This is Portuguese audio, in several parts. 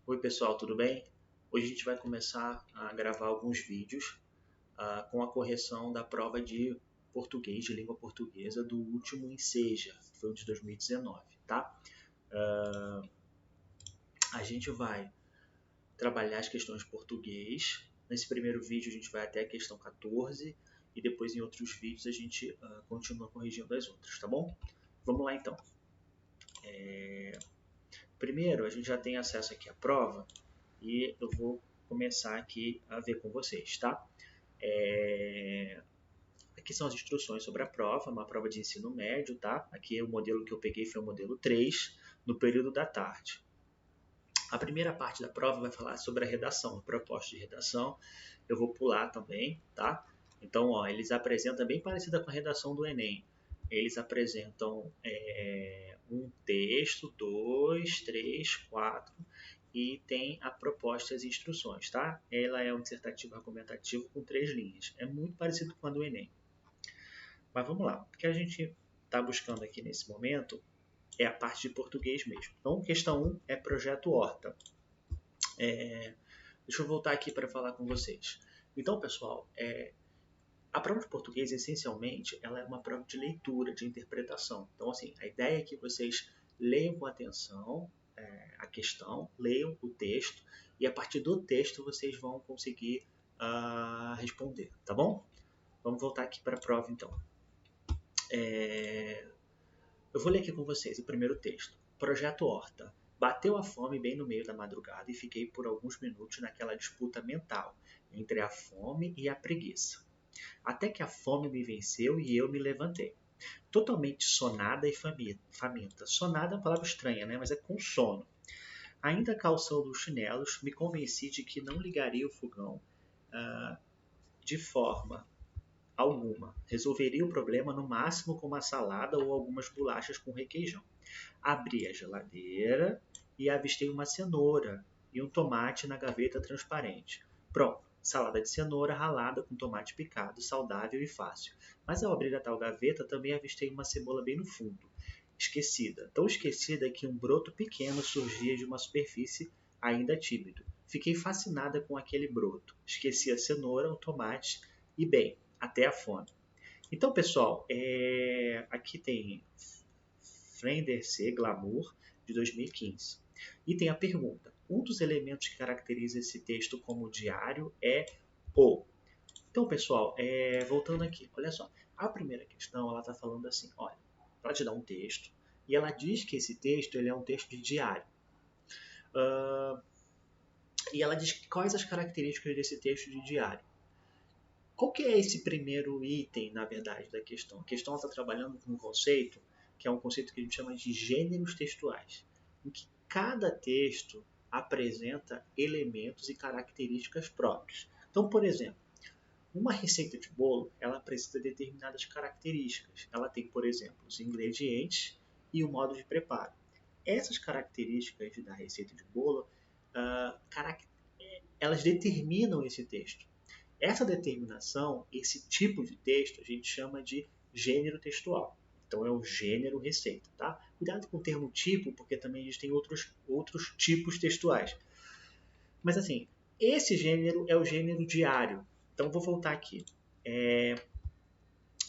Oi pessoal, tudo bem? Hoje a gente vai começar a gravar alguns vídeos com a correção da prova de português, de língua portuguesa, do último Enseja, que foi o de 2019, tá? A gente vai trabalhar as questões de português. Nesse primeiro vídeo a gente vai até a questão 14 e depois em outros vídeos a gente continua corrigindo as outras, tá bom? Vamos lá então. Primeiro, a gente já tem acesso aqui à prova e eu vou começar aqui a ver com vocês, tá? Aqui são as instruções sobre a prova, uma prova de ensino médio, tá? Aqui o modelo que eu peguei foi o modelo 3, no período da tarde. A primeira parte da prova vai falar sobre a redação, a proposta de redação. Eu vou pular também, tá? Então, ó, eles apresentam bem parecida com a redação do Enem. Eles apresentam um texto, dois, três, quatro, e tem a proposta e as instruções, tá? Ela é um dissertativo argumentativo com 3 linhas. É muito parecido com a do Enem. Mas vamos lá. O que a gente está buscando aqui nesse momento é a parte de português mesmo. Então, questão 1 é projeto Horta. Deixa eu voltar aqui para falar com vocês. Então, pessoal, a prova de português, essencialmente, ela é uma prova de leitura, de interpretação. Então, assim, a ideia é que vocês leiam com atenção a questão, leiam o texto, e a partir do texto vocês vão conseguir responder, tá bom? Vamos voltar aqui para a prova, então. Eu vou ler aqui com vocês o primeiro texto. Projeto Horta. Bateu a fome bem no meio da madrugada e fiquei por alguns minutos naquela disputa mental entre a fome e a preguiça. Até que a fome me venceu e eu me levantei. Totalmente sonada e faminta. Sonada é uma palavra estranha, né? Mas é com sono. Ainda calçando os chinelos, me convenci de que não ligaria o fogão de forma alguma. Resolveria o problema no máximo com uma salada ou algumas bolachas com requeijão. Abri a geladeira e avistei uma cenoura e um tomate na gaveta transparente. Pronto, salada de cenoura ralada com tomate picado, saudável e fácil. Mas ao abrir a tal gaveta também avistei uma cebola bem no fundo, esquecida. Tão esquecida que um broto pequeno surgia de uma superfície ainda tímido. Fiquei fascinada com aquele broto. Esqueci a cenoura, o tomate e, bem, até a fome. Então, pessoal, aqui tem Flender C. Glamour, de 2015. E tem a pergunta: um dos elementos que caracteriza esse texto como diário é o. Então, pessoal, voltando aqui, olha só. A primeira questão, ela está falando assim, olha, ela te dá um texto, e ela diz que esse texto ele é um texto de diário. E ela diz quais as características desse texto de diário. Qual que é esse primeiro item, na verdade, da questão? A questão está trabalhando com um conceito, que é um conceito que a gente chama de gêneros textuais, em que cada texto apresenta elementos e características próprias. Então, por exemplo, uma receita de bolo, ela apresenta determinadas características. Ela tem, por exemplo, os ingredientes e o modo de preparo. Essas características da receita de bolo, elas determinam esse texto. Essa determinação, esse tipo de texto, a gente chama de gênero textual. Então é o gênero receita, tá? Cuidado com o termo tipo, porque também existem outros tipos textuais. Mas assim, esse gênero é o gênero diário. Então vou voltar aqui.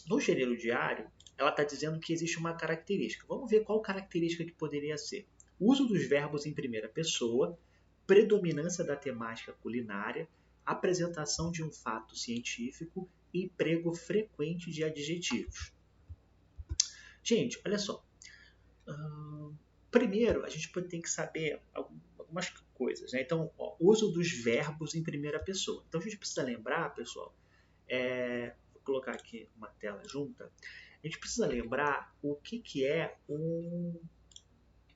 No gênero diário, ela está dizendo que existe uma característica. Vamos ver qual característica que poderia ser. Uso dos verbos em primeira pessoa, predominância da temática culinária, apresentação de um fato científico e emprego frequente de adjetivos. Gente, olha só. Primeiro, a gente tem que saber algumas coisas. Né? Então, uso dos verbos em primeira pessoa. Então, a gente precisa lembrar, pessoal, vou colocar aqui uma tela junta. A gente precisa lembrar o que é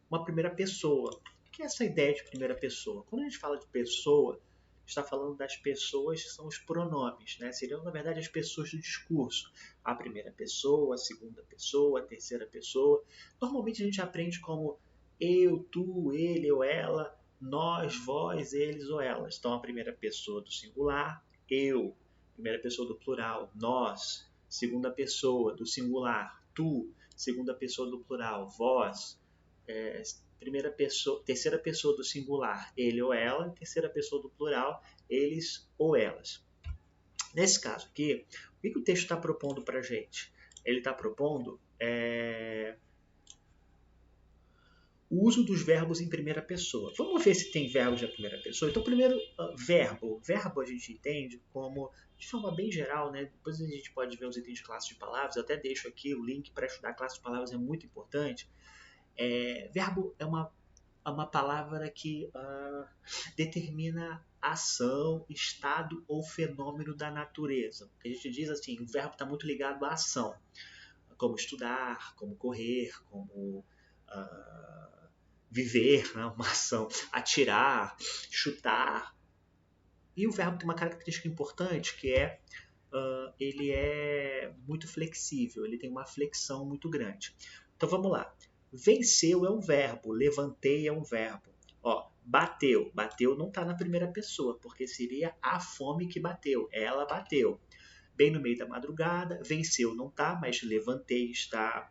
uma primeira pessoa. O que é essa ideia de primeira pessoa? Quando a gente fala de pessoa, está falando das pessoas que são os pronomes, né? Seriam, na verdade, as pessoas do discurso. A primeira pessoa, a segunda pessoa, a terceira pessoa. Normalmente a gente aprende como eu, tu, ele ou ela, nós, vós, eles ou elas. Então, a primeira pessoa do singular, eu. Primeira pessoa do plural, nós. Segunda pessoa do singular, tu. Segunda pessoa do plural, vós. terceira pessoa do singular, ele ou ela, terceira pessoa do plural, eles ou elas. Nesse caso aqui, o que o texto está propondo para a gente? Ele está propondo o uso dos verbos em primeira pessoa. Vamos ver se tem verbos na primeira pessoa. Então, primeiro, verbo. Verbo a gente entende como, de forma bem geral, né? Depois a gente pode ver os itens de classe de palavras. Eu até deixo aqui o link para estudar classe de palavras, é muito importante. Verbo é uma palavra que determina ação, estado ou fenômeno da natureza. A gente diz assim, o verbo está muito ligado à ação, como estudar, como correr, como viver, né? Uma ação, atirar, chutar. E o verbo tem uma característica importante que ele é muito flexível, ele tem uma flexão muito grande. Então vamos lá. Venceu é um verbo, levantei é um verbo. Bateu. Bateu não está na primeira pessoa, porque seria a fome que bateu. Ela bateu. Bem no meio da madrugada, venceu não está, mas levantei está.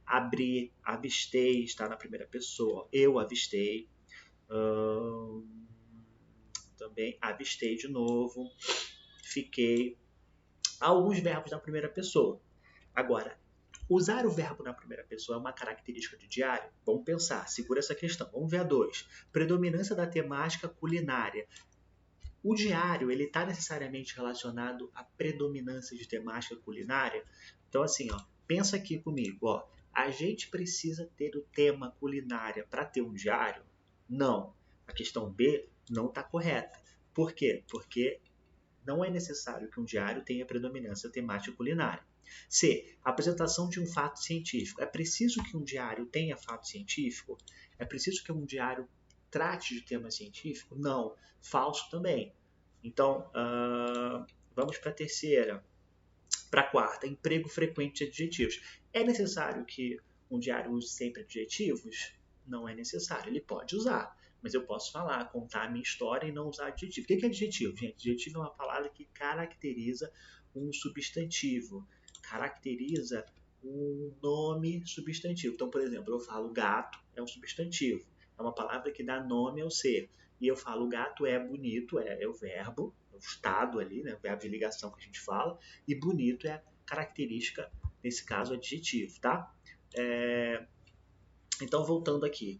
Abri, avistei está na primeira pessoa. Eu avistei. Também avistei de novo. Fiquei. Alguns verbos na primeira pessoa. Agora, usar o verbo na primeira pessoa é uma característica de diário? Vamos pensar, segura essa questão. Vamos ver a 2. Predominância da temática culinária. O diário, ele está necessariamente relacionado à predominância de temática culinária? Então, assim, pensa aqui comigo. A gente precisa ter o tema culinária para ter um diário? Não. A questão B não está correta. Por quê? Porque não é necessário que um diário tenha predominância temática culinária. C. Apresentação de um fato científico. É preciso que um diário tenha fato científico? É preciso que um diário trate de tema científico? Não. Falso também. Então, vamos para a terceira. Para a quarta, emprego frequente de adjetivos. É necessário que um diário use sempre adjetivos? Não é necessário. Ele pode usar. Mas eu posso falar, contar a minha história e não usar adjetivo. O que é adjetivo, gente? Adjetivo é uma palavra que caracteriza um substantivo. Caracteriza um nome substantivo. Então, por exemplo, eu falo gato é um substantivo. É uma palavra que dá nome ao ser. E eu falo gato é bonito, é o verbo, o estado ali, né? O verbo de ligação que a gente fala. E bonito é a característica, nesse caso, adjetivo, tá? Então, voltando aqui.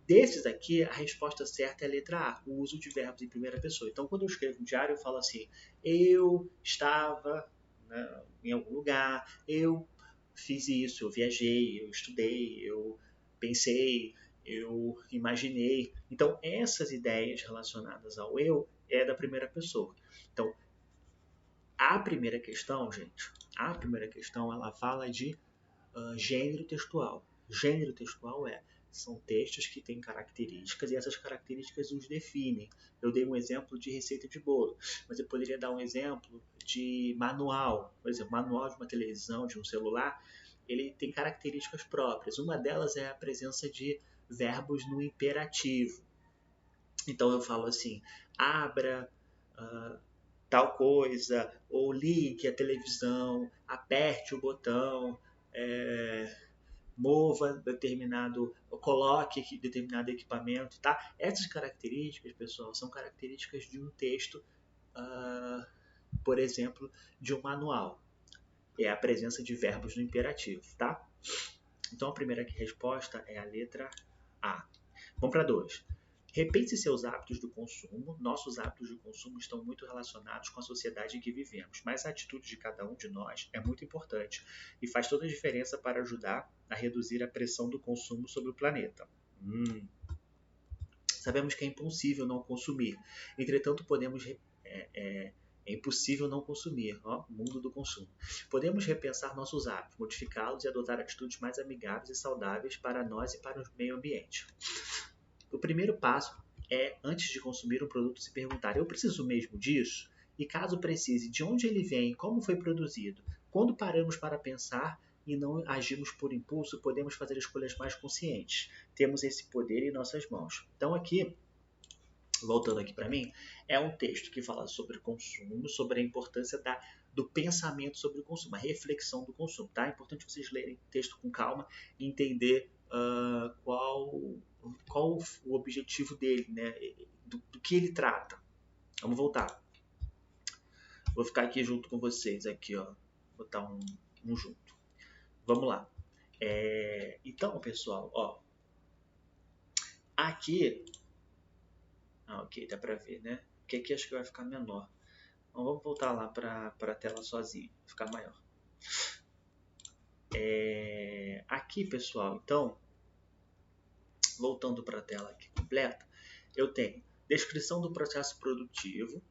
Desses aqui, a resposta certa é a letra A, o uso de verbos em primeira pessoa. Então, quando eu escrevo um diário, eu falo assim, eu estava, né, em algum lugar, eu fiz isso, eu viajei, eu estudei, eu pensei, eu imaginei. Então, essas ideias relacionadas ao eu é da primeira pessoa. Então, a primeira questão, gente, ela fala de gênero textual. Gênero textual são textos que têm características e essas características os definem. Eu dei um exemplo de receita de bolo, mas eu poderia dar um exemplo de manual. Por exemplo, manual de uma televisão, de um celular, ele tem características próprias. Uma delas é a presença de verbos no imperativo. Então eu falo assim, abra tal coisa, ou ligue a televisão, aperte o botão, mova determinado, coloque determinado equipamento, tá? Essas características, pessoal, são características de um texto, por exemplo, de um manual. É a presença de verbos no imperativo, tá? Então a primeira resposta é a letra A. Vamos para 2. Repense seus hábitos do consumo. Nossos hábitos de consumo estão muito relacionados com a sociedade em que vivemos, mas a atitude de cada um de nós é muito importante e faz toda a diferença para ajudar a reduzir a pressão do consumo sobre o planeta. Sabemos que é impossível não consumir. Entretanto, é impossível não consumir, mundo do consumo. Podemos repensar nossos hábitos, modificá-los e adotar atitudes mais amigáveis e saudáveis para nós e para o meio ambiente. O primeiro passo é, antes de consumir um produto, se perguntar, eu preciso mesmo disso? E caso precise, de onde ele vem, como foi produzido? Quando paramos para pensar e não agimos por impulso, podemos fazer escolhas mais conscientes. Temos esse poder em nossas mãos. Então aqui, voltando aqui para mim, é um texto que fala sobre consumo, sobre a importância do pensamento sobre o consumo, a reflexão do consumo. Tá? É importante vocês lerem o texto com calma e entender qual o objetivo dele, né? Do que ele trata. Vamos voltar. Vou ficar aqui junto com vocês, aqui, ó. Vou botar um junto. Vamos lá. Então, pessoal, ó. Aqui. Ok, dá pra ver, né? Porque aqui acho que vai ficar menor. Então, vamos voltar lá para a tela sozinho, ficar maior. Aqui, pessoal, então, voltando para a tela aqui completa, eu tenho descrição do processo produtivo.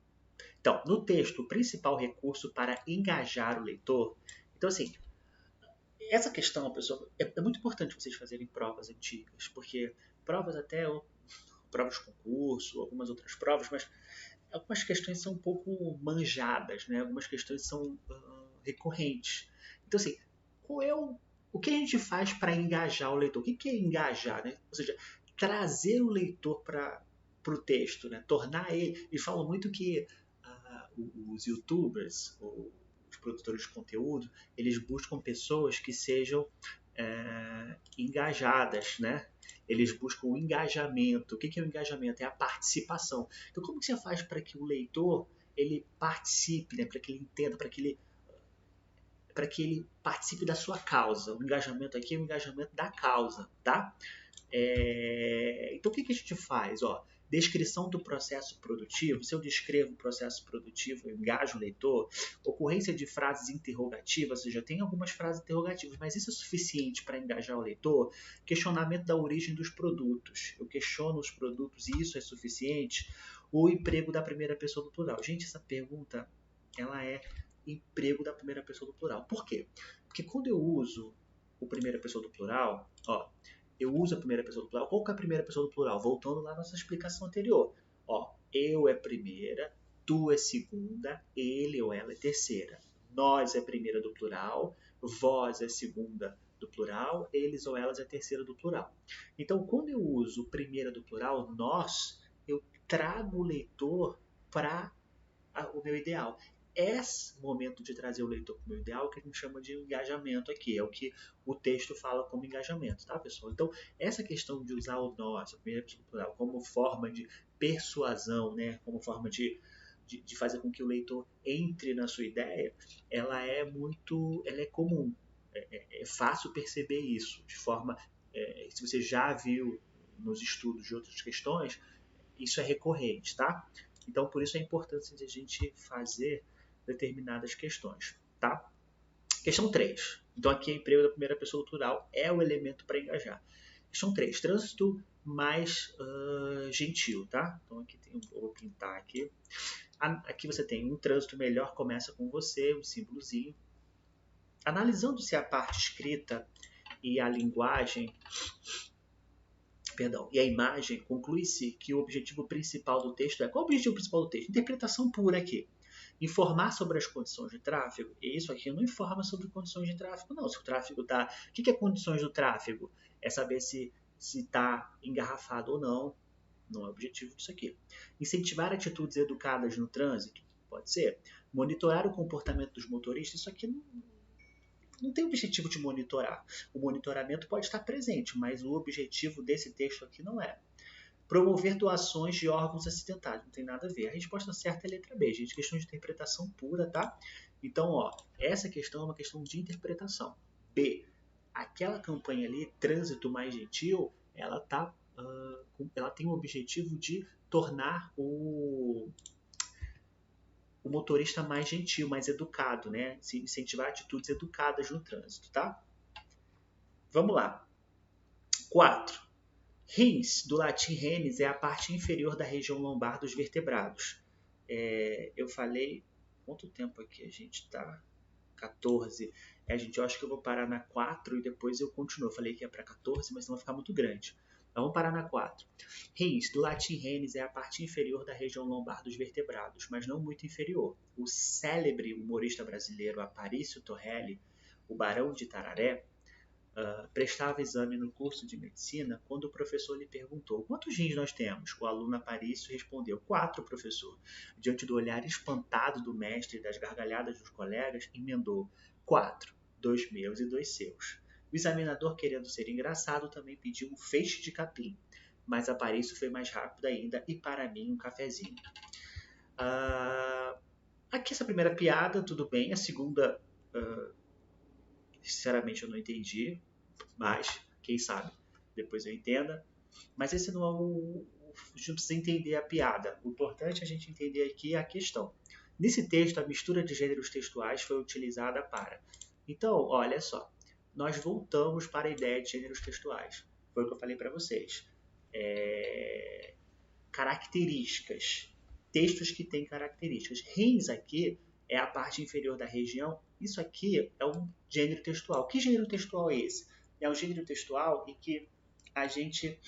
Então, no texto, o principal recurso para engajar o leitor. Então, assim, essa questão, pessoal, é muito importante vocês fazerem provas antigas, porque provas até provas de concurso, algumas outras provas, mas algumas questões são um pouco manjadas, né? Algumas questões são recorrentes. Então, assim, o que a gente faz para engajar o leitor? O que é engajar, né? Ou seja, trazer o leitor para o texto, né? Tornar ele... Eles falam muito que os youtubers, os produtores de conteúdo, eles buscam pessoas que sejam engajadas, né? Eles buscam o engajamento. O que é o engajamento? É a participação. Então, como que você faz para que o leitor ele participe, né? Para que ele entenda, para que ele participe da sua causa? O engajamento aqui é o engajamento da causa, tá? Então, o que a gente faz? Ó, descrição do processo produtivo. Se eu descrevo o processo produtivo, eu engajo o leitor. Ocorrência de frases interrogativas, ou seja, tem algumas frases interrogativas, mas isso é suficiente para engajar o leitor? Questionamento da origem dos produtos. Eu questiono os produtos e isso é suficiente? O emprego da primeira pessoa do plural. Gente, essa pergunta, ela é emprego da primeira pessoa do plural. Por quê? Porque quando eu uso o primeira pessoa do plural, ó, eu uso a primeira pessoa do plural. Qual que é a primeira pessoa do plural? Voltando lá na nossa explicação anterior. Ó, eu é primeira, tu é segunda, ele ou ela é terceira. Nós é primeira do plural, vós é segunda do plural, eles ou elas é terceira do plural. Então, quando eu uso primeira do plural, nós, eu trago o leitor para o meu ideal. Esse momento de trazer o leitor para o meu ideal que a gente chama de engajamento aqui, é o que o texto fala como engajamento, tá, pessoal? Então, essa questão de usar o nós, a primeira pessoa plural, como forma de persuasão, né, como forma de fazer com que o leitor entre na sua ideia, ela é comum, é fácil perceber isso, de forma, se você já viu nos estudos de outras questões, isso é recorrente, tá? Então, por isso a importância de a gente fazer determinadas questões, tá? Questão 3. Então, aqui é emprego da primeira pessoa do plural é o elemento para engajar. Questão 3. Trânsito mais gentil, tá? Então, aqui vou pintar aqui. Aqui você tem um trânsito melhor começa com você, um símbolozinho. Analisando se a parte escrita e a linguagem e a imagem, conclui-se que o objetivo principal do texto é... Qual é o objetivo principal do texto? Interpretação pura aqui. Informar sobre as condições de tráfego. E isso aqui não informa sobre condições de tráfego, não. Se o tráfego está... O que é condições do tráfego? É saber se está engarrafado ou não. Não é o objetivo disso aqui. Incentivar atitudes educadas no trânsito. Pode ser. Monitorar o comportamento dos motoristas. Isso aqui não tem objetivo de monitorar. O monitoramento pode estar presente, mas o objetivo desse texto aqui não é. Promover doações de órgãos acidentados. Não tem nada a ver. A resposta certa é a letra B, gente. Questão de interpretação pura, tá? Então, ó, essa questão é uma questão de interpretação. B. Aquela campanha ali, Trânsito Mais Gentil, ela tem o objetivo de tornar o motorista mais gentil, mais educado, né? Incentivar atitudes educadas no trânsito, tá? Vamos lá. 4. Rins, do latim renis, é a parte inferior da região lombar dos vertebrados. Eu falei... Quanto tempo aqui a gente tá? 14. Gente, eu acho que eu vou parar na 4 e depois eu continuo. Eu falei que ia para 14, mas senão vai ficar muito grande. Então, vamos parar na 4. Rins, do latim renis, é a parte inferior da região lombar dos vertebrados, mas não muito inferior. O célebre humorista brasileiro Aparício Torrelli, o Barão de Tararé, prestava exame no curso de medicina quando o professor lhe perguntou: quantos rins nós temos? O aluno Aparício respondeu: 4, professor. Diante do olhar espantado do mestre e das gargalhadas dos colegas, emendou: 4, 2 meus e 2 seus. O examinador, querendo ser engraçado, também pediu um feixe de capim, mas Aparício foi mais rápido ainda e para mim um cafezinho. Aqui essa primeira piada, tudo bem. A segunda, sinceramente, eu não entendi, mas quem sabe depois eu entenda. Mas esse não é a gente não precisa entender a piada. O importante é a gente entender aqui a questão. Nesse texto, a mistura de gêneros textuais foi utilizada para. Então, olha só, nós voltamos para a ideia de gêneros textuais. Foi o que eu falei para vocês. Características. Textos que têm características. Rins aqui é a parte inferior da região. Isso aqui é um gênero textual. Que gênero textual é esse? É um gênero textual em que a gente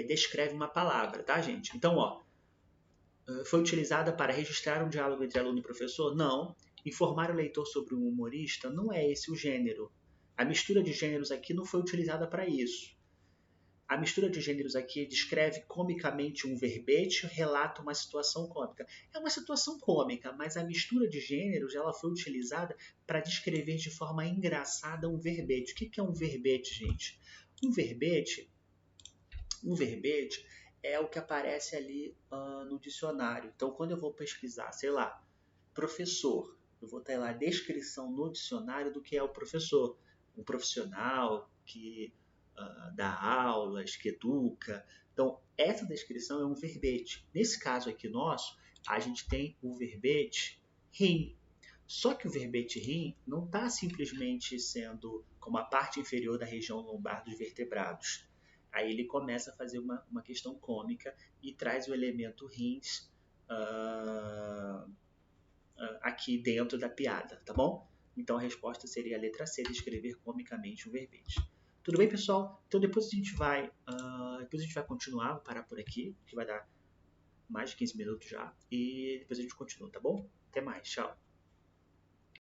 descreve uma palavra, tá, gente? Então, ó, foi utilizada para registrar um diálogo entre aluno e professor? Não. Informar o leitor sobre um humorista? Não é esse o gênero. A mistura de gêneros aqui não foi utilizada para isso. A mistura de gêneros aqui descreve comicamente um verbete, relata uma situação cômica. É uma situação cômica, mas a mistura de gêneros ela foi utilizada para descrever de forma engraçada um verbete. O que é um verbete, gente? Um verbete é o que aparece ali no dicionário. Então, quando eu vou pesquisar, sei lá, professor, eu vou ter lá a descrição no dicionário do que é o professor. Um profissional que dá aulas, que educa. Então, essa descrição é um verbete. Nesse caso aqui nosso, a gente tem o verbete rim. Só que o verbete rim não está simplesmente sendo como a parte inferior da região lombar dos vertebrados. Aí ele começa a fazer uma questão cômica e traz o elemento rins aqui dentro da piada, tá bom? Então a resposta seria a letra C, descrever comicamente um verbete. Tudo bem, pessoal? Então depois a gente vai continuar, vou parar por aqui, que vai dar mais de 15 minutos já, e depois a gente continua, tá bom? Até mais, tchau!